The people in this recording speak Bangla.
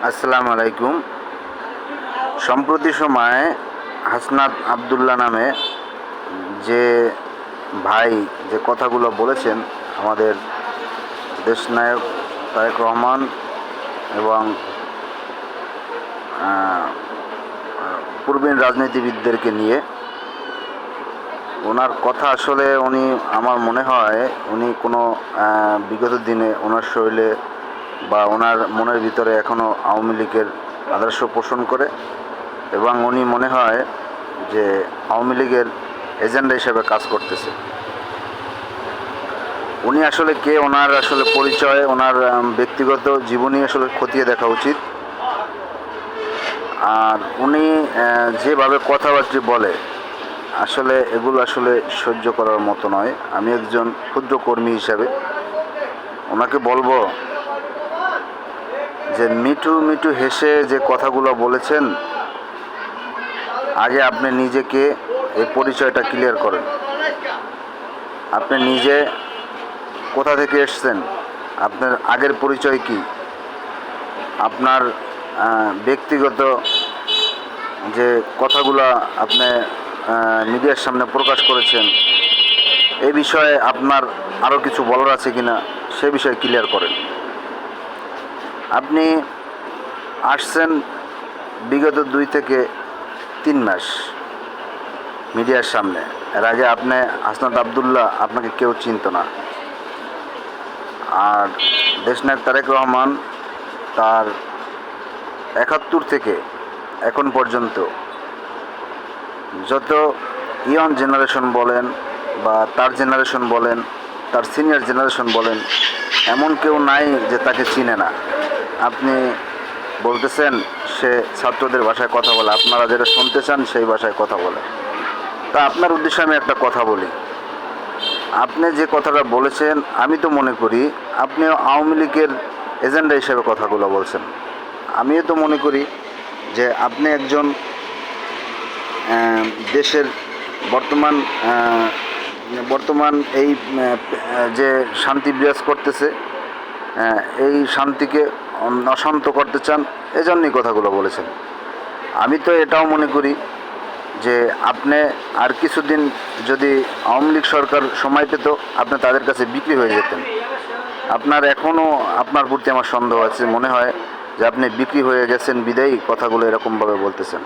আসসালামু আলাইকুম। সম্প্রতি সময়ে হাসনাত আবদুল্লাহ নামে যে ভাই যে কথাগুলো বলেছেন আমাদের দেশনায়ক তারেক রহমান এবং প্রবীণ রাজনীতিবিদদেরকে নিয়ে, ওনার কথা আসলে আমার মনে হয় উনি কোনো বিগত দিনে ওনার শরীরে বা ওনার মনের ভিতরে এখনও আওয়ামী লীগের আদর্শ পোষণ করে এবং উনি মনে হয় যে আওয়ামী লীগের এজেন্ডা হিসেবে কাজ করতেছে। উনি আসলে কে, ওনার আসলে পরিচয়, ওনার ব্যক্তিগত জীবনী আসলে খতিয়ে দেখা উচিত। আর উনি যেভাবে কথাবার্তা বলে আসলে এগুলো আসলে সহ্য করার মতো নয়। আমি একজন ক্ষুদ্র কর্মী হিসাবে ওনাকে বলবো যে মিঠু মিঠু হেসে যে কথাগুলো বলেছেন, আগে আপনি নিজেকে এই পরিচয়টা ক্লিয়ার করেন। আপনি নিজে কোথা থেকে এসছেন, আপনার আগের পরিচয় কি, আপনার ব্যক্তিগত যে কথাগুলো আপনি মিডিয়ার সামনে প্রকাশ করেছেন, এই বিষয়ে আপনার আরও কিছু বলার আছে কিনা সে বিষয়ে ক্লিয়ার করেন। আপনি আসছেন বিগত 2 থেকে 3 মাস মিডিয়ার সামনে। এর আগে আপনি হাসনাত আবদুল্লাহ আপনাকে কেউ চিনত না। আর দেশনায়ক তারেক রহমান তার 71 থেকে এখন পর্যন্ত যত ইয়ং জেনারেশন বলেন বা তার জেনারেশন বলেন, তার সিনিয়র জেনারেশন বলেন, এমন কেউ নাই যে তাকে চিনে না। আপনি বলতেছেন সে ছাত্রদের ভাষায় কথা বলে, আপনারা যেটা শুনতে চান সেই ভাষায় কথা বলে। তা আপনার উদ্দেশ্যে আমি একটা কথা বলি। আপনি যে কথাটা বলেছেন, আমি তো মনে করি আপনি আওয়ামী লীগের এজেন্ডা হিসেবে কথাগুলো বলছেন। আমিও তো মনে করি যে আপনি একজন দেশের বর্তমান এই যে শান্তি বিরাজ করতেছে, এই শান্তিকে অশান্ত করতে চান, এজন্যই কথাগুলো বলেছেন। আমি তো এটাও মনে করি যে আপনি আর কিছুদিন যদি আওয়ামী লীগ সরকার সময় পেত, আপনি তাদের কাছে বিক্রি হয়ে যেতেন। আপনার এখনও আপনার প্রতি আমার সন্দেহ আছে, মনে হয় যে আপনি বিক্রি হয়ে গেছেন বিদায়ী কথাগুলো এরকমভাবে বলতেছেন।